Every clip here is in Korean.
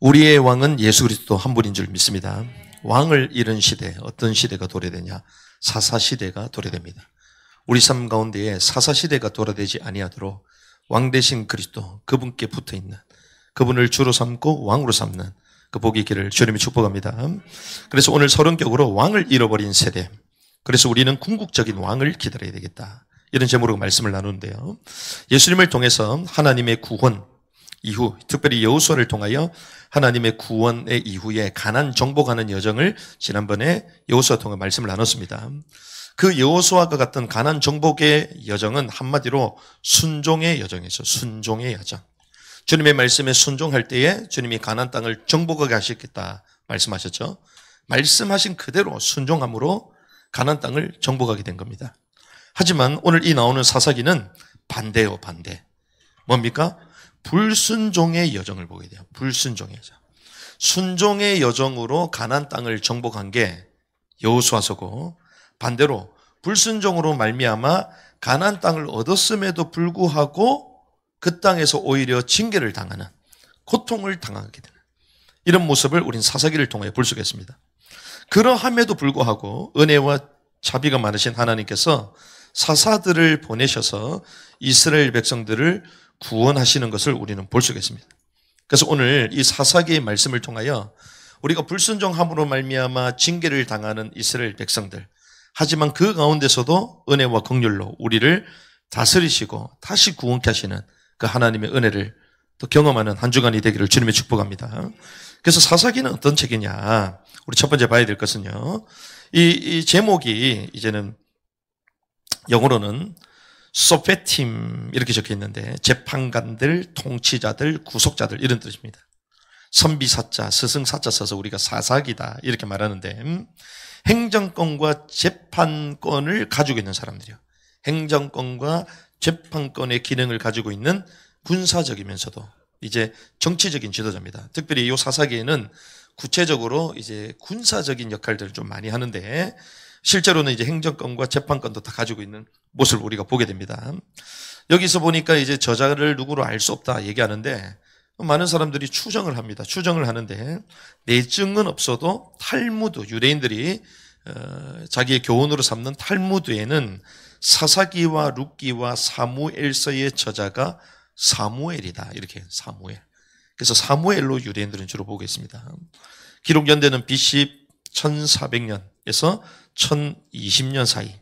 우리의 왕은 예수 그리스도 한 분인 줄 믿습니다. 왕을 잃은 시대, 어떤 시대가 도래되냐? 사사시대가 도래됩니다. 우리 삶 가운데에 사사시대가 도래되지 아니하도록 왕 대신 그리스도, 그분께 붙어있는, 그분을 주로 삼고 왕으로 삼는 그 복이 있기를 주님이 축복합니다. 그래서 오늘 서론격으로 왕을 잃어버린 세대, 그래서 우리는 궁극적인 왕을 기다려야 되겠다, 이런 제목으로 말씀을 나누는데요. 예수님을 통해서 하나님의 구원 이후, 특별히 여호수아를 통하여 하나님의 구원의 이후에 가나안 정복하는 여정을 지난번에 여호수아 통해 말씀을 나눴습니다. 그 여호수아가 같은 가나안 정복의 여정은 한마디로 순종의 여정이죠. 순종의 여정. 주님의 말씀에 순종할 때에 주님이 가나안 땅을 정복하게 하시겠다 말씀하셨죠. 말씀하신 그대로 순종함으로 가나안 땅을 정복하게 된 겁니다. 하지만 오늘 이 나오는 사사기는 반대요, 반대. 뭡니까? 불순종의 여정을 보게 돼요. 불순종의 여정. 순종의 여정으로 가나안 땅을 정복한 게 여호수아서고, 반대로 불순종으로 말미암아 가나안 땅을 얻었음에도 불구하고 그 땅에서 오히려 징계를 당하는, 고통을 당하게 되는 이런 모습을 우린 사사기를 통해 볼 수가 있습니다. 그러함에도 불구하고 은혜와 자비가 많으신 하나님께서 사사들을 보내셔서 이스라엘 백성들을 구원하시는 것을 우리는 볼 수가 있습니다. 그래서 오늘 이 사사기의 말씀을 통하여 우리가 불순종함으로 말미암아 징계를 당하는 이스라엘 백성들, 하지만 그 가운데서도 은혜와 긍휼로 우리를 다스리시고 다시 구원케 하시는 그 하나님의 은혜를 또 경험하는 한 주간이 되기를 주님의 축복합니다. 그래서 사사기는 어떤 책이냐? 우리 첫 번째 봐야 될 것은요, 이 제목이 이제는 영어로는 소페팀 이렇게 적혀 있는데, 재판관들, 통치자들, 구속자들 이런 뜻입니다. 선비사자, 스승사자 써서 우리가 사사기다 이렇게 말하는데, 행정권과 재판권을 가지고 있는 사람들이요. 행정권과 재판권의 기능을 가지고 있는 군사적이면서도 이제 정치적인 지도자입니다. 특별히 이 사사기에는 구체적으로 이제 군사적인 역할들을 좀 많이 하는데, 실제로는 이제 행정권과 재판권도 다 가지고 있는 모습을 우리가 보게 됩니다. 여기서 보니까 이제 저자를 누구로 알 수 없다 얘기하는데, 많은 사람들이 추정을 합니다. 추정을 하는데, 내증은 없어도 탈무드, 유대인들이 자기의 교훈으로 삼는 탈무드에는 사사기와 룻기와 사무엘서의 저자가 사무엘이다, 이렇게 사무엘. 그래서 사무엘로 유대인들은 주로 보고 있습니다. 기록 연대는 BC 1400년에서 1020년 사이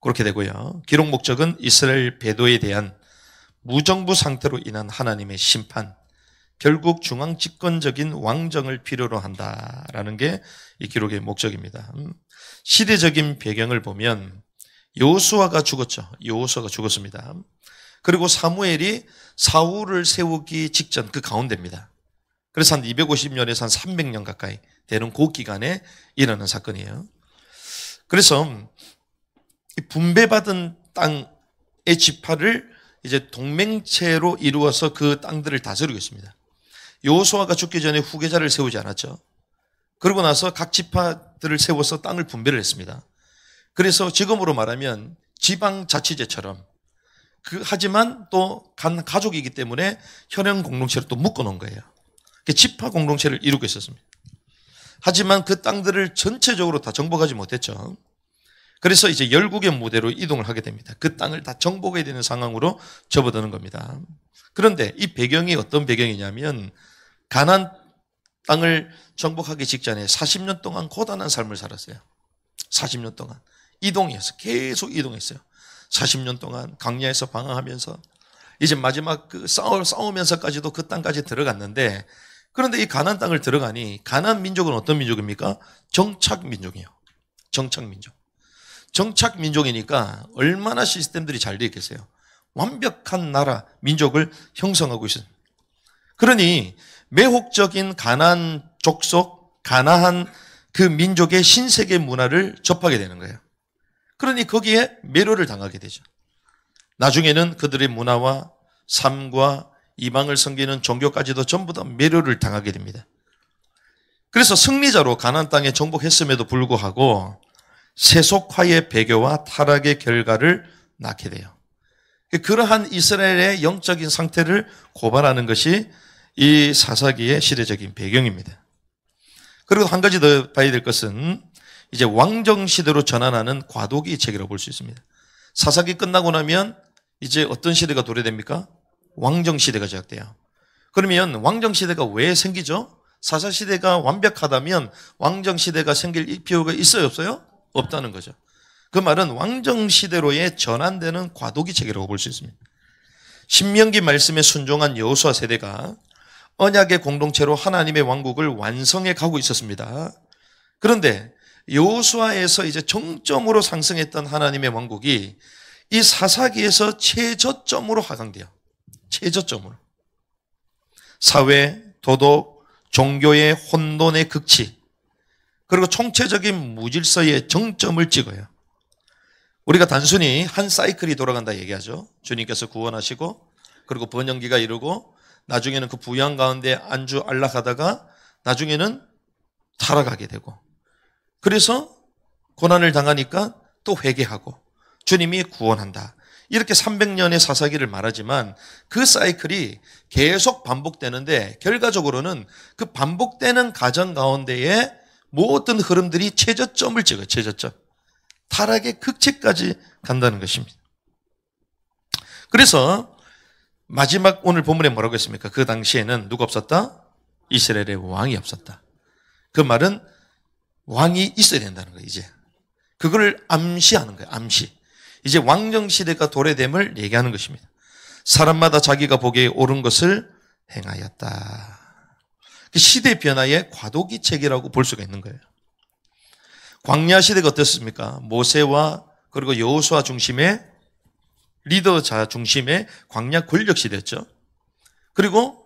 그렇게 되고요. 기록 목적은 이스라엘 배도에 대한 무정부 상태로 인한 하나님의 심판, 결국 중앙 집권적인 왕정을 필요로 한다라는 게 이 기록의 목적입니다. 시대적인 배경을 보면 여호수아가 죽었죠. 여호수아가 죽었습니다. 그리고 사무엘이 사울을 세우기 직전 그 가운데입니다. 그래서 한 250년에서 한 300년 가까이 되는 그 기간에 일어난 사건이에요. 그래서 분배받은 땅의 지파를 이제 동맹체로 이루어서 그 땅들을 다스리고 있습니다. 여호수아가 죽기 전에 후계자를 세우지 않았죠. 그러고 나서 각 지파들을 세워서 땅을 분배를 했습니다. 그래서 지금으로 말하면 지방자치제처럼, 하지만 또 간 가족이기 때문에 현행 공동체로 또 묶어놓은 거예요. 지파 공동체를 이루고 있었습니다. 하지만 그 땅들을 전체적으로 다 정복하지 못했죠. 그래서 이제 열국의 무대로 이동을 하게 됩니다. 그 땅을 다 정복해야 되는 상황으로 접어드는 겁니다. 그런데 이 배경이 어떤 배경이냐면, 가나안 땅을 정복하기 직전에 40년 동안 고단한 삶을 살았어요. 40년 동안 이동했어요. 계속 이동했어요. 40년 동안 광야에서 방황하면서 이제 마지막 싸우면서까지도 그 땅까지 들어갔는데, 그런데 이 가나안 땅을 들어가니 가나안 민족은 어떤 민족입니까? 정착 민족이에요. 정착 민족. 정착 민족이니까 얼마나 시스템들이 잘 되어 있겠어요. 완벽한 나라, 민족을 형성하고 있습니다. 그러니 매혹적인 가나안 족속, 가나안 그 민족의 신세계 문화를 접하게 되는 거예요. 그러니 거기에 매료를 당하게 되죠. 나중에는 그들의 문화와 삶과 이방을 섬기는 종교까지도 전부 다 매료를 당하게 됩니다. 그래서 승리자로 가나안 땅에 정복했음에도 불구하고 세속화의 배교와 타락의 결과를 낳게 돼요. 그러한 이스라엘의 영적인 상태를 고발하는 것이 이 사사기의 시대적인 배경입니다. 그리고 한 가지 더 봐야 될 것은 이제 왕정시대로 전환하는 과도기 체계라고 볼 수 있습니다. 사사기 끝나고 나면 이제 어떤 시대가 도래됩니까? 왕정시대가 시작돼요. 그러면 왕정시대가 왜 생기죠? 사사시대가 완벽하다면 왕정시대가 생길 필요가 있어요, 없어요? 없다는 거죠. 그 말은 왕정시대로의 전환되는 과도기 체계라고 볼 수 있습니다. 신명기 말씀에 순종한 여호수아 세대가 언약의 공동체로 하나님의 왕국을 완성해 가고 있었습니다. 그런데 여호수아에서 이제 정점으로 상승했던 하나님의 왕국이 이 사사기에서 최저점으로 하강돼요. 최저점으로. 사회, 도덕, 종교의 혼돈의 극치, 그리고 총체적인 무질서의 정점을 찍어요. 우리가 단순히 한 사이클이 돌아간다 얘기하죠. 주님께서 구원하시고 그리고 번영기가 이르고 나중에는 그 부양 가운데 안주 안락하다가 나중에는 타락하게 되고, 그래서 고난을 당하니까 또 회개하고 주님이 구원한다. 이렇게 300년의 사사기를 말하지만 그 사이클이 계속 반복되는데 결과적으로는 그 반복되는 과정 가운데에 모든 흐름들이 최저점을 찍어요. 최저점. 타락의 극치까지 간다는 것입니다. 그래서 마지막 오늘 본문에 뭐라고 했습니까? 그 당시에는 누가 없었다? 이스라엘의 왕이 없었다. 그 말은 왕이 있어야 된다는 거예요. 이제 그걸 암시하는 거예요. 암시. 이제 왕정시대가 도래됨을 얘기하는 것입니다. 사람마다 자기가 보기에 옳은 것을 행하였다. 시대 변화의 과도기 체계라고 볼 수가 있는 거예요. 광야 시대가 어땠습니까? 모세와 그리고 여호수아 중심의 리더자 중심의 광야 권력 시대였죠. 그리고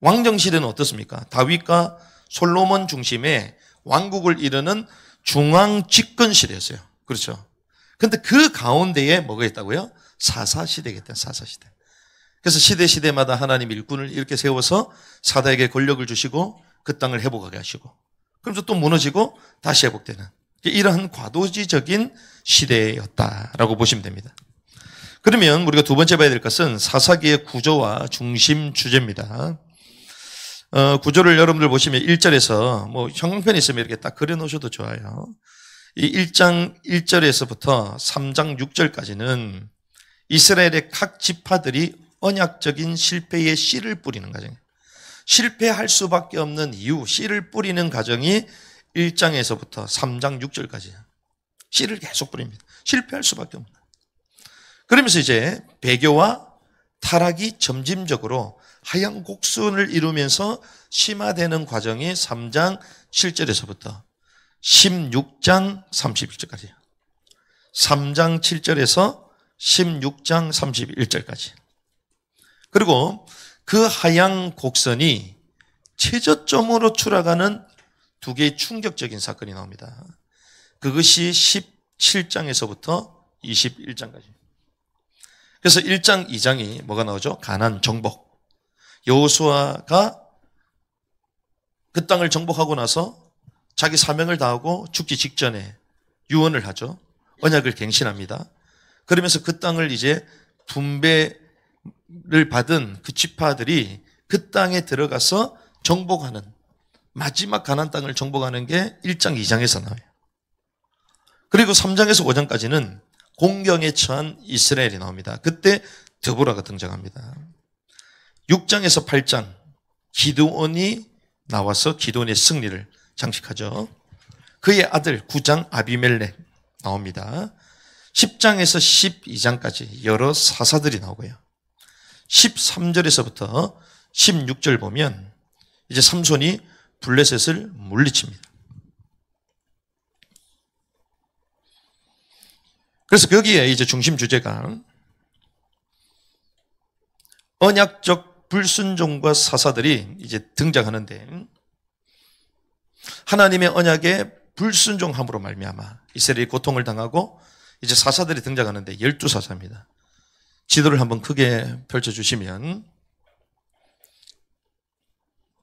왕정 시대는 어떻습니까? 다윗과 솔로몬 중심의 왕국을 이루는 중앙 집권 시대였어요. 그렇죠. 근데 그 가운데에 뭐가 있다고요? 사사시대겠다. 사사시대. 그래서 시대마다 하나님 일꾼을 이렇게 세워서 사다에게 권력을 주시고 그 땅을 회복하게 하시고, 그러면서 또 무너지고 다시 회복되는 이러한 과도지적인 시대였다라고 보시면 됩니다. 그러면 우리가 두 번째 봐야 될 것은 사사기의 구조와 중심 주제입니다. 구조를 여러분들 보시면 1절에서 뭐 형광펜 있으면 이렇게 딱 그려 놓으셔도 좋아요. 이 1장 1절에서부터 3장 6절까지는 이스라엘의 각 지파들이 언약적인 실패의 씨를 뿌리는 과정이에요. 실패할 수밖에 없는 이유, 씨를 뿌리는 과정이 1장에서부터 3장 6절까지예요. 씨를 계속 뿌립니다. 실패할 수밖에 없는. 그러면서 이제 배교와 타락이 점진적으로 하얀 곡선을 이루면서 심화되는 과정이 3장 7절에서부터 16장 31절까지예요. 3장 7절에서 16장 31절까지. 그리고 그 하얀 곡선이 최저점으로 추락하는 두 개의 충격적인 사건이 나옵니다. 그것이 17장에서부터 21장까지. 그래서 1장, 2장이 뭐가 나오죠? 가나안 정복. 여호수아가 그 땅을 정복하고 나서 자기 사명을 다하고 죽기 직전에 유언을 하죠. 언약을 갱신합니다. 그러면서 그 땅을 이제 분배를 받은 그 지파들이 그 땅에 들어가서 정복하는, 마지막 가나안 땅을 정복하는 게 1장, 2장에서 나와요. 그리고 3장에서 5장까지는 공경에 처한 이스라엘이 나옵니다. 그때 드보라가 등장합니다. 6장에서 8장 기드온이 나와서 기드온의 승리를 장식하죠. 그의 아들 9장 아비멜렉 나옵니다. 10장에서 12장까지 여러 사사들이 나오고요. 13절에서부터 16절 보면 이제 삼손이 블레셋을 물리칩니다. 그래서 거기에 이제 중심 주제가 언약적 불순종과 사사들이 이제 등장하는데, 하나님의 언약에 불순종함으로 말미암아 이스라엘이 고통을 당하고 이제 사사들이 등장하는데 12사사입니다. 지도를 한번 크게 펼쳐주시면,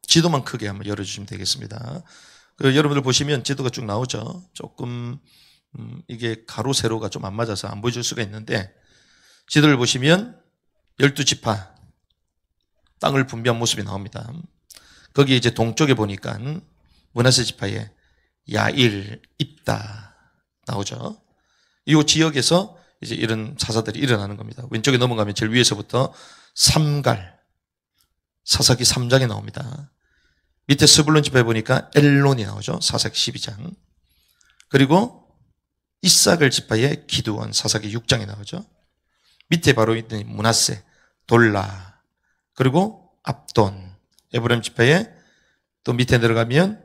지도만 크게 한번 열어주시면 되겠습니다. 여러분들 보시면 지도가 쭉 나오죠. 조금 이게 가로 세로가 좀 안 맞아서 안 보여줄 수가 있는데, 지도를 보시면 12지파, 땅을 분배한 모습이 나옵니다. 거기 이제 동쪽에 보니까 므낫세 지파에 야일, 입다 나오죠. 이 지역에서 이제 이런 사사들이 일어나는 겁니다. 왼쪽에 넘어가면 제일 위에서부터 삼갈, 사사기 3장에 나옵니다. 밑에 스불론 지파에 보니까 엘론이 나오죠. 사사기 12장. 그리고 이사갈 지파의 기드온, 사사기 6장에 나오죠. 밑에 바로 있는 므낫세, 돌라, 그리고 압돈, 에브라임 지파의 또 밑에 내려가면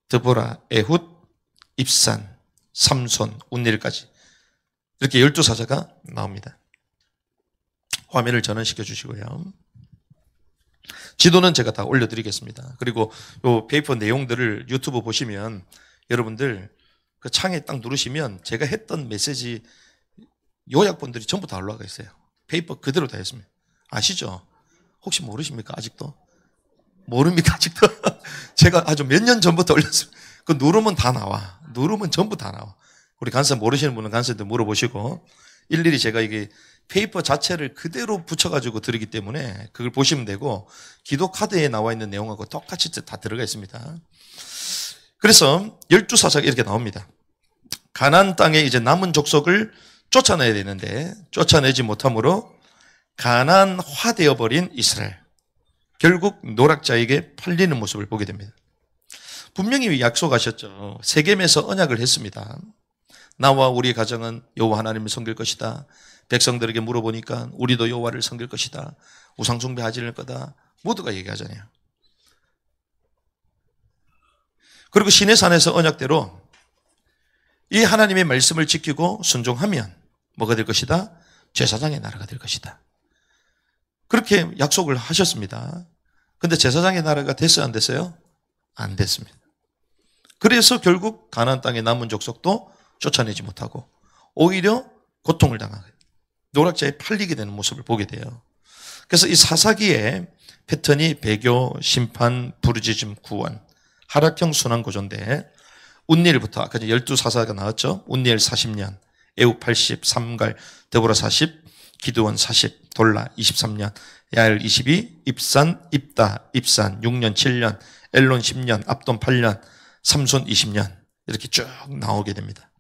드보라, 에훗, 입산, 삼손, 운닐까지 이렇게 12사자가 나옵니다. 화면을 전환시켜 주시고요. 지도는 제가 다 올려드리겠습니다. 그리고 요 페이퍼 내용들을 유튜브 보시면 여러분들 그 창에 딱 누르시면 제가 했던 메시지 요약본들이 전부 다 올라가 있어요. 페이퍼 그대로 다 했습니다. 아시죠? 혹시 모르십니까? 아직도? 모릅니까? 아직도? 제가 아주 몇 년 전부터 올렸습니다. 그 누르면 다 나와. 누르면 전부 다 나와. 우리 간사 모르시는 분은 간사한테 물어보시고 일일이 제가 이게 페이퍼 자체를 그대로 붙여가지고 드리기 때문에 그걸 보시면 되고 기도 카드에 나와 있는 내용하고 똑같이 다 들어가 있습니다. 그래서 12사자가 이렇게 나옵니다. 가나안 땅에 이제 남은 족속을 쫓아내야 되는데 쫓아내지 못함으로 가나안화되어 버린 이스라엘. 결국 노략자에게 팔리는 모습을 보게 됩니다. 분명히 약속하셨죠. 세겜에서 언약을 했습니다. 나와 우리 가정은 여호와 하나님을 섬길 것이다. 백성들에게 물어보니까 우리도 여호와를 섬길 것이다. 우상 숭배하지 않을 거다. 모두가 얘기하잖아요. 그리고 시내산에서 언약대로 이 하나님의 말씀을 지키고 순종하면 뭐가 될 것이다? 제사장의 나라가 될 것이다. 그렇게 약속을 하셨습니다. 근데 제사장의 나라가 됐어요? 안 됐어요? 안 됐습니다. 그래서 결국 가나안 땅의 남은 족속도 쫓아내지 못하고 오히려 고통을 당하게 노략자에 팔리게 되는 모습을 보게 돼요. 그래서 이 사사기의 패턴이 배교, 심판, 부르짖음, 구원, 하락형 순환 구조인데 운니엘부터 아까 12사사가 나왔죠. 운니엘 40년, 에우 80, 삼갈, 드보라 40, 기드온 40, 돌라 23년, 야엘 22, 입산, 입다, 입산 6년, 7년, 엘론 10년, 압돈 8년, 삼손 20년 이렇게 쭉 나오게 됩니다.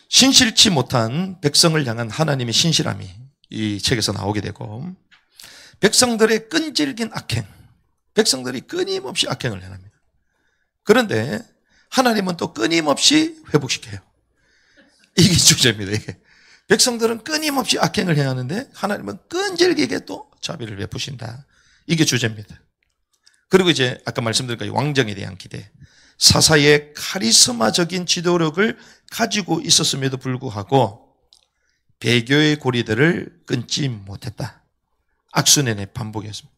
신실치 못한 백성을 향한 하나님의 신실함이 이 책에서 나오게 되고 백성들의 끈질긴 악행, 백성들이 끊임없이 악행을 행합니다. 그런데 하나님은 또 끊임없이 회복시켜요. 이게 주제입니다. 이게. 백성들은 끊임없이 악행을 행하는데 하나님은 끈질기게 또 자비를 베푸신다. 이게 주제입니다. 그리고 이제 아까 말씀드린 왕정에 대한 기대. 사사의 카리스마적인 지도력을 가지고 있었음에도 불구하고 배교의 고리들을 끊지 못했다. 악순환의 반복이었습니다.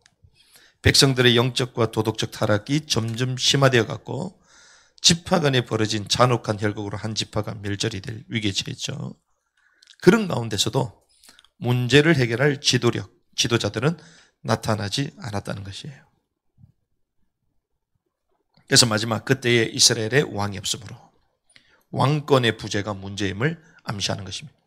백성들의 영적과 도덕적 타락이 점점 심화되어 갔고 지파 간에 벌어진 잔혹한 혈극으로 한 지파가 멸절이 될 위기에 처했죠. 그런 가운데서도 문제를 해결할 지도력, 지도자들은 나타나지 않았다는 것이에요. 그래서 마지막 그때의 이스라엘의 왕이 없으므로 왕권의 부재가 문제임을 암시하는 것입니다.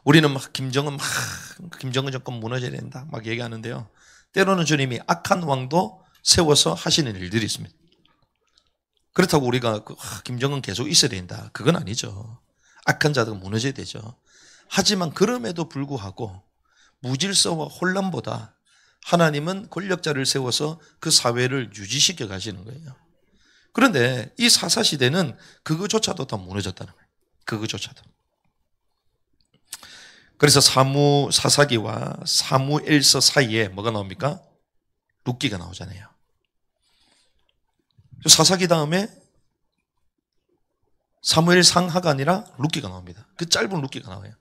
우리는 김정은 정권 무너져야 된다 막 얘기하는데요. 때로는 주님이 악한 왕도 세워서 하시는 일들이 있습니다. 그렇다고 우리가 김정은 계속 있어야 된다. 그건 아니죠. 악한 자들은 무너져야 되죠. 하지만 그럼에도 불구하고 무질서와 혼란보다 하나님은 권력자를 세워서 그 사회를 유지시켜 가시는 거예요. 그런데 이 사사시대는 그거조차도 다 무너졌다는 거예요. 그거조차도. 그래서 사사기와 사무엘서 사이에 뭐가 나옵니까? 룻기가 나오잖아요. 사사기 다음에 사무엘 상하가 아니라 룻기가 나옵니다. 그 짧은 룻기가 나와요.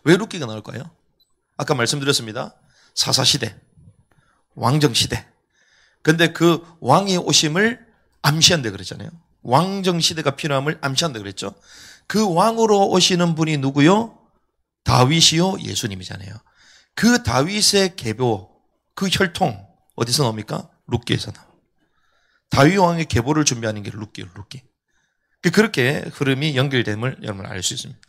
왜 룻기가 나올까요? 아까 말씀드렸습니다. 사사시대, 왕정시대. 근데 그 왕이 오심을 암시한다 그랬잖아요. 왕정시대가 필요함을 암시한다 그랬죠. 그 왕으로 오시는 분이 누구요? 다윗이요? 예수님이잖아요. 그 다윗의 계보, 그 혈통 어디서 나옵니까? 룻기에서 나옵니다. 다윗 왕의 계보를 준비하는 게 룻기. 그렇게 흐름이 연결됨을 여러분 알 수 있습니다.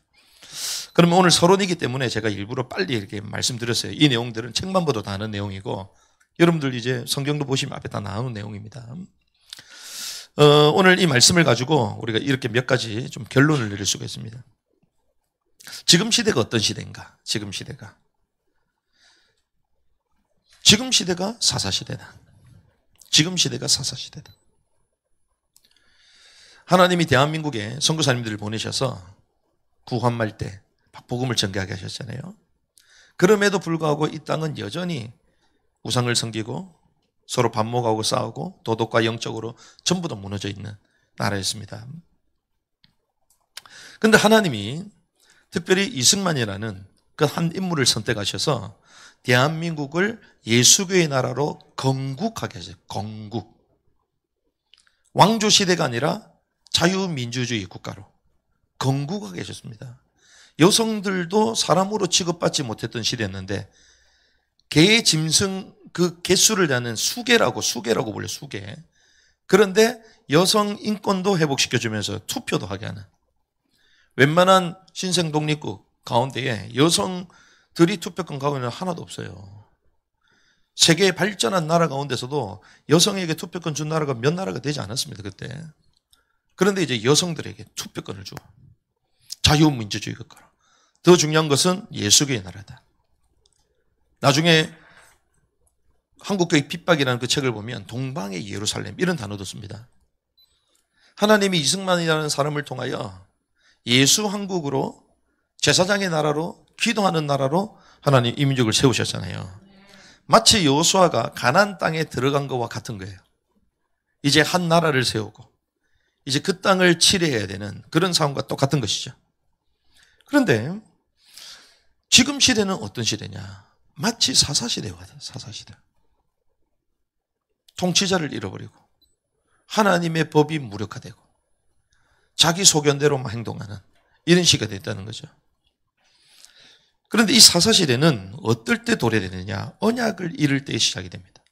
그러면 오늘 서론이기 때문에 제가 일부러 빨리 이렇게 말씀드렸어요. 이 내용들은 책만 봐도 다 아는 내용이고, 여러분들 이제 성경도 보시면 앞에 다 나오는 내용입니다. 오늘 이 말씀을 가지고 우리가 이렇게 몇 가지 좀 결론을 내릴 수가 있습니다. 지금 시대가 어떤 시대인가? 지금 시대가 사사시대다. 지금 시대가 사사시대다. 하나님이 대한민국에 선교사님들을 보내셔서 구한말 때 복음을 전개하게 하셨잖아요. 그럼에도 불구하고 이 땅은 여전히 우상을 섬기고 서로 반목하고 싸우고 도덕과 영적으로 전부 다 무너져 있는 나라였습니다. 그런데 하나님이 특별히 이승만이라는 그 한 인물을 선택하셔서 대한민국을 예수교의 나라로 건국하게 하셨어요. 건국. 왕조 시대가 아니라 자유민주주의 국가로 건국하게 하셨습니다. 여성들도 사람으로 취급받지 못했던 시대였는데 개, 짐승 그 개수를 나는 수개라고 불려요. 수개. 그런데 여성 인권도 회복시켜주면서 투표도 하게 하는, 웬만한 신생 독립국 가운데에 여성들이 투표권 가고는 하나도 없어요. 세계 발전한 나라 가운데서도 여성에게 투표권 준 나라가 몇 나라가 되지 않았습니다, 그때. 그런데 이제 여성들에게 투표권을 주고 자유민주주의 국가로. 더 중요한 것은 예수교의 나라다. 나중에 한국교회 핍박이라는 그 책을 보면 동방의 예루살렘 이런 단어도 씁니다. 하나님이 이승만이라는 사람을 통하여 예수 한국으로 제사장의 나라로 기도하는 나라로 하나님 이 민족을 세우셨잖아요. 마치 여호수아가 가나안 땅에 들어간 것과 같은 거예요. 이제 한 나라를 세우고 이제 그 땅을 치료해야 되는 그런 상황과 똑같은 것이죠. 그런데 지금 시대는 어떤 시대냐? 마치 사사시대와 같아요. 사사시대. 통치자를 잃어버리고 하나님의 법이 무력화되고 자기 소견대로만 행동하는 이런 시기가 됐다는 거죠. 그런데 이 사사시대는 어떨 때 도래되느냐? 언약을 잃을 때 시작이 됩니다.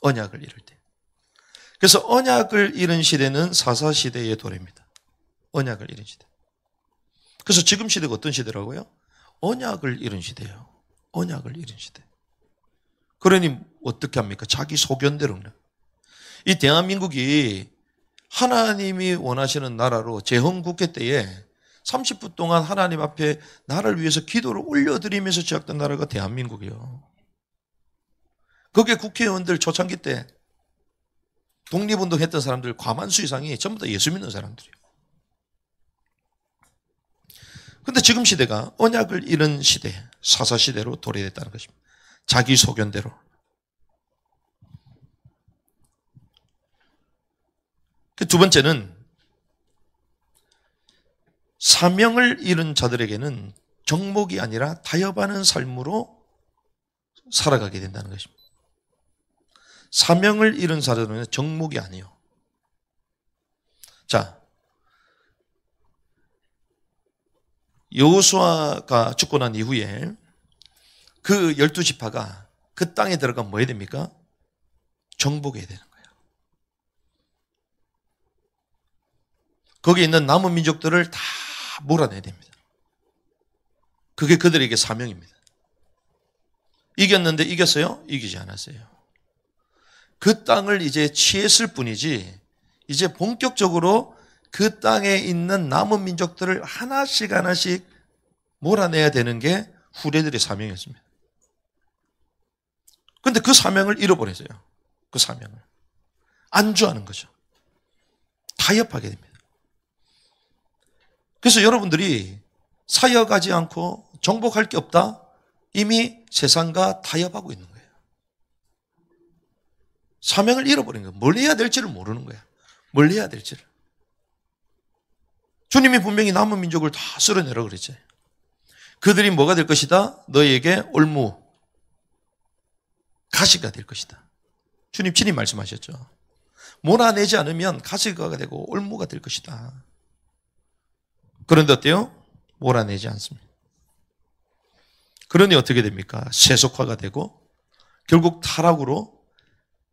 언약을 잃을 때. 그래서 언약을 잃은 시대는 사사시대의 도래입니다. 언약을 잃은 시대. 그래서 지금 시대가 어떤 시대라고요? 언약을 잃은 시대예요. 언약을 잃은 시대. 그러니 어떻게 합니까? 자기 소견대로. 이 대한민국이 하나님이 원하시는 나라로 재헌국회 때에 30분 동안 하나님 앞에 나라를 위해서 기도를 올려드리면서 시작된 나라가 대한민국이에요. 거기에 국회의원들 초창기 때 독립운동 했던 사람들 과반수 이상이 전부 다 예수 믿는 사람들이에요. 그런데 지금 시대가 언약을 잃은 시대, 사사시대로 도래됐다는 것입니다. 자기 소견대로. 두 번째는 사명을 잃은 자들에게는 정목이 아니라 타협하는 삶으로 살아가게 된다는 것입니다. 사명을 잃은 자들은 정목이 아니에요. 자, 여호수아가 죽고 난 이후에 그 12지파가 그 땅에 들어가면 뭐 해야 됩니까? 정복해야 되는 거예요. 거기에 있는 남은 민족들을 다 몰아내야 됩니다. 그게 그들에게 사명입니다. 이겼는데 이겼어요? 이기지 않았어요. 그 땅을 이제 취했을 뿐이지 이제 본격적으로 그 땅에 있는 남은 민족들을 하나씩 하나씩 몰아내야 되는 게 후레들의 사명이었습니다. 그런데 그 사명을 잃어버렸어요. 그 사명을. 안주하는 거죠. 타협하게 됩니다. 그래서 여러분들이 사역하지 않고 정복할 게 없다? 이미 세상과 타협하고 있는 거예요. 사명을 잃어버린 거예요. 뭘 해야 될지를 모르는 거예요. 뭘 해야 될지를. 주님이 분명히 남은 민족을 다 쓸어내라고 그랬잖아요. 그들이 뭐가 될 것이다? 너희에게 올무, 가시가 될 것이다. 주님 친히 말씀하셨죠. 몰아내지 않으면 가시가 되고 올무가 될 것이다. 그런데 어때요? 몰아내지 않습니다. 그러니 어떻게 됩니까? 세속화가 되고 결국 타락으로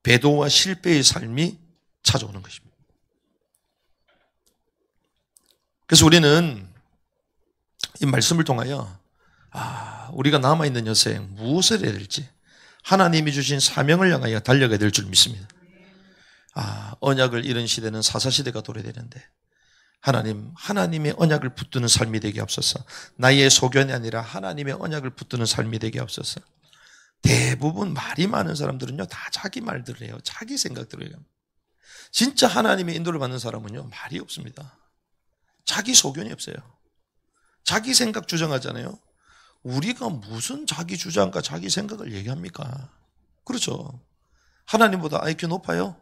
배도와 실패의 삶이 찾아오는 것입니다. 그래서 우리는 이 말씀을 통하여 우리가 남아있는 여생 무엇을 해야 될지 하나님이 주신 사명을 향하여 달려가야 될 줄 믿습니다. 언약을 잃은 시대는 사사시대가 도래되는데 하나님의 언약을 붙드는 삶이 되게 앞서서 나의 소견이 아니라 하나님의 언약을 붙드는 삶이 되게 앞서서 대부분 말이 많은 사람들은요 다 자기 말들을 해요. 자기 생각들을 해요. 진짜 하나님의 인도를 받는 사람은요 말이 없습니다. 자기 소견이 없어요. 자기 생각 주장하잖아요. 우리가 무슨 자기 주장과 자기 생각을 얘기합니까? 그렇죠. 하나님보다 IQ 높아요?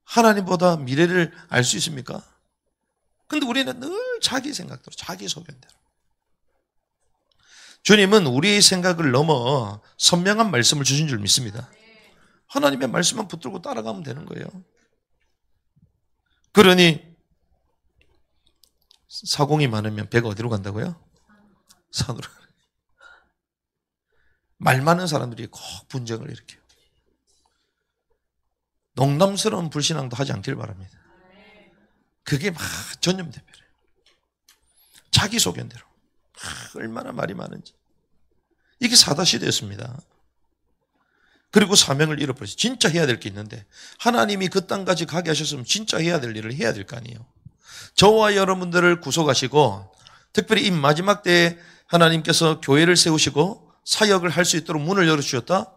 하나님보다 미래를 알 수 있습니까? 근데 우리는 늘 자기 생각대로, 자기 소견대로. 주님은 우리의 생각을 넘어 선명한 말씀을 주신 줄 믿습니다. 하나님의 말씀만 붙들고 따라가면 되는 거예요. 그러니 사공이 많으면 배가 어디로 간다고요? 산으로. 말 많은 사람들이 꼭 분쟁을 일으켜요. 농담스러운 불신앙도 하지 않길 바랍니다. 그게 막 전염돼버려요. 자기 소견대로. 얼마나 말이 많은지. 이게 사다시대였습니다. 그리고 사명을 잃어버렸어요. 진짜 해야 될 게 있는데 하나님이 그 땅까지 가게 하셨으면 진짜 해야 될 일을 해야 될 거 아니에요. 저와 여러분들을 구속하시고 특별히 이 마지막 때에 하나님께서 교회를 세우시고 사역을 할 수 있도록 문을 열어주셨다?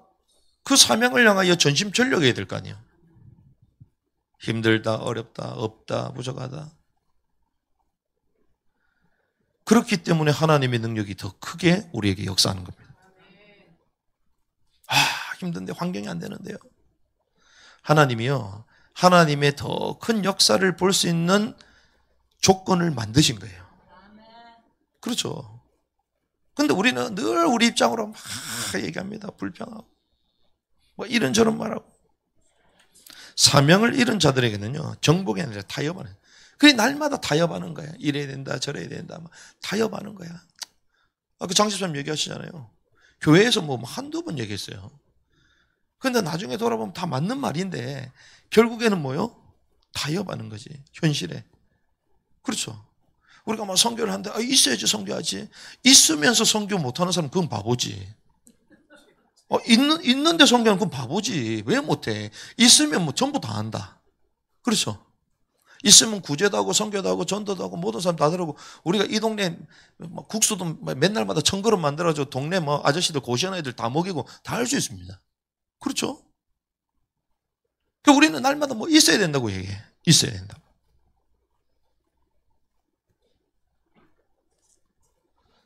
그 사명을 향하여 전심전력해야 될 거 아니에요. 힘들다, 어렵다, 없다, 부족하다. 그렇기 때문에 하나님의 능력이 더 크게 우리에게 역사하는 겁니다. 힘든데 환경이 안 되는데요. 하나님이요, 하나님의 더 큰 역사를 볼 수 있는 조건을 만드신 거예요. 그렇죠. 근데 우리는 늘 우리 입장으로 막 얘기합니다. 불평하고. 뭐 이런저런 말하고. 사명을 잃은 자들에게는요, 정복이 아니라 타협하는. 그게 날마다 타협하는 거야. 이래야 된다, 저래야 된다. 막 타협하는 거야. 그 장집사님 얘기하시잖아요. 교회에서 뭐 한두 번 얘기했어요. 근데 나중에 돌아보면 다 맞는 말인데, 결국에는 뭐요? 타협하는 거지. 현실에. 그렇죠. 우리가 막 선교를 하는데, 있어야지 선교하지. 있으면서 선교 못하는 사람 그건 바보지. 있는데 선교하는 건 바보지. 왜 못해? 있으면 뭐 전부 다 한다. 그렇죠. 있으면 구제도 하고 선교도 하고 전도도 하고 모든 사람 다 들어오고 우리가 이 동네 국수도 맨날마다 1000그릇 만들어줘 동네 뭐 아저씨들 고시원 애들 다 먹이고 다 할 수 있습니다. 그렇죠? 우리는 날마다 뭐 있어야 된다고 얘기해. 있어야 된다고.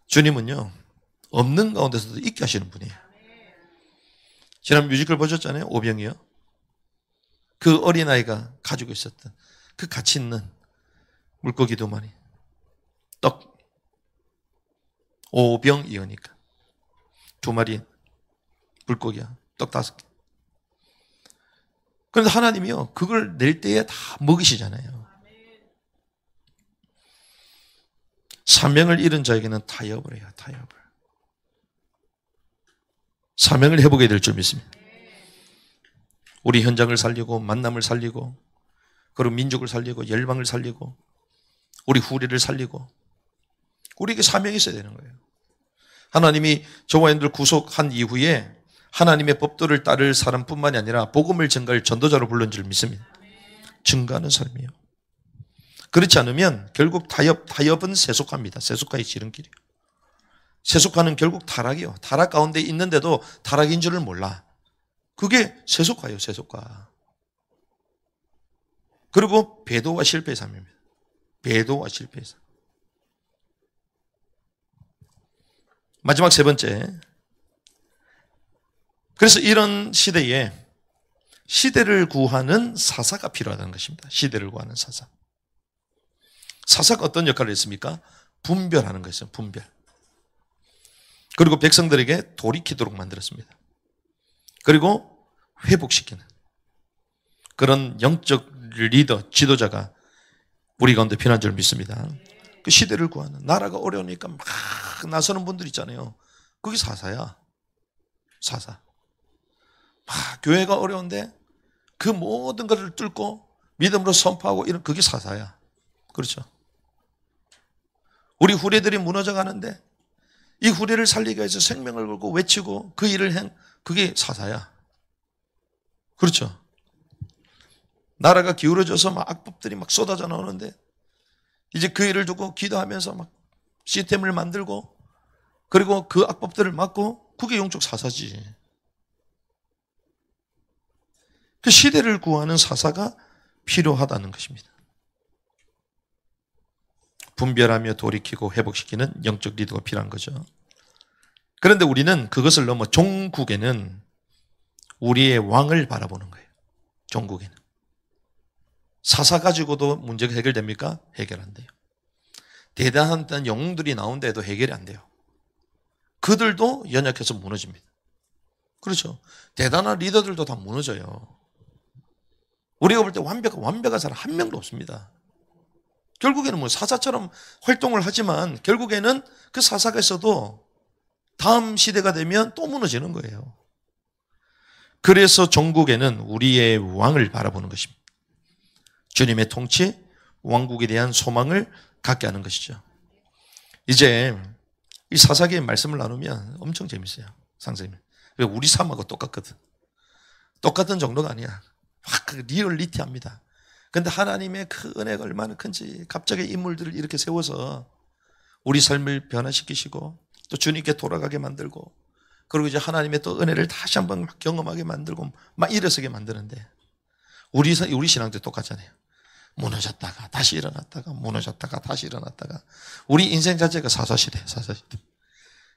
주님은요, 없는 가운데서도 있게 하시는 분이에요. 지난 뮤지컬 보셨잖아요? 오병이요. 그 어린아이가 가지고 있었던 그 가치 있는 물고기 2마리, 떡, 오병이어니까 2마리 물고기야, 떡 5개. 그런데 하나님이요, 그걸 낼 때에 다 먹이시잖아요. 사명을 잃은 자에게는 타협을 해요, 타협을. 사명을 해보게 될 줄 믿습니다. 우리 현장을 살리고 만남을 살리고 그리고 민족을 살리고 열방을 살리고 우리 후대를 살리고 우리에게 사명이 있어야 되는 거예요. 하나님이 저와 여러분들 구속한 이후에 하나님의 법도를 따를 사람뿐만이 아니라 복음을 전가할 전도자로 불른 줄 믿습니다. 증거하는 삶이에요. 그렇지 않으면 결국 타협은 세속화입니다. 세속화의 지름길이에요. 세속화는 결국 타락이에요. 타락 가운데 있는데도 타락인 줄을 몰라. 그게 세속화예요, 세속화. 그리고 배도와 실패의 삶입니다. 배도와 실패의 삶. 마지막 3번째. 그래서 이런 시대에 시대를 구하는 사사가 필요하다는 것입니다. 시대를 구하는 사사. 사사가 어떤 역할을 했습니까? 분별하는 것이죠, 분별. 그리고 백성들에게 돌이키도록 만들었습니다. 그리고 회복시키는 그런 영적 리더, 지도자가 우리 가운데 필요한 줄 믿습니다. 그 시대를 구하는, 나라가 어려우니까 막 나서는 분들 있잖아요. 그게 사사야. 사사. 막 교회가 어려운데 그 모든 것을 뚫고 믿음으로 선포하고 이런, 그게 사사야. 그렇죠. 우리 후레들이 무너져 가는데 이 후레를 살리기 위해서 생명을 걸고 외치고 그 일을 그게 사사야. 그렇죠? 나라가 기울어져서 막 악법들이 막 쏟아져 나오는데 이제 그 일을 두고 기도하면서 막 시스템을 만들고 그리고 그 악법들을 막고 그게 영적 사사지. 그 시대를 구하는 사사가 필요하다는 것입니다. 분별하며 돌이키고 회복시키는 영적 리더가 필요한 거죠. 그런데 우리는 그것을 넘어 종국에는 우리의 왕을 바라보는 거예요. 종국에는. 사사 가지고도 문제가 해결됩니까? 해결 안 돼요. 대단한 영웅들이 나온데도 해결이 안 돼요. 그들도 연약해서 무너집니다. 그렇죠. 대단한 리더들도 다 무너져요. 우리가 볼 때 완벽한 사람 한 명도 없습니다. 결국에는 뭐 사사처럼 활동을 하지만 결국에는 그 사사가 있어도 다음 시대가 되면 또 무너지는 거예요. 그래서 종국에는 우리의 왕을 바라보는 것입니다. 주님의 통치, 왕국에 대한 소망을 갖게 하는 것이죠. 이제 이 사사기의 말씀을 나누면 엄청 재밌어요. 상세히. 우리 삶하고 똑같거든. 똑같은 정도가 아니야. 확 리얼리티합니다. 그런데 하나님의 그 은혜가 얼마나 큰지 갑자기 인물들을 이렇게 세워서 우리 삶을 변화시키시고 또 주님께 돌아가게 만들고 그리고 이제 하나님의 또 은혜를 다시 한번 경험하게 만들고 막 일어서게 만드는데 우리 신앙도 똑같잖아요. 무너졌다가 다시 일어났다가 무너졌다가 다시 일어났다가 우리 인생 자체가 사사시대.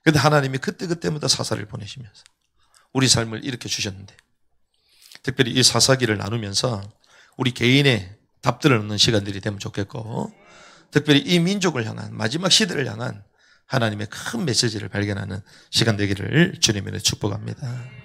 그런데 하나님이 그때마다 사사를 보내시면서 우리 삶을 일으켜 주셨는데 특별히 이 사사기를 나누면서 우리 개인의 답들을 얻는 시간들이 되면 좋겠고 특별히 이 민족을 향한 마지막 시대를 향한 하나님의 큰 메시지를 발견하는 시간 되기를 주님의 축복합니다.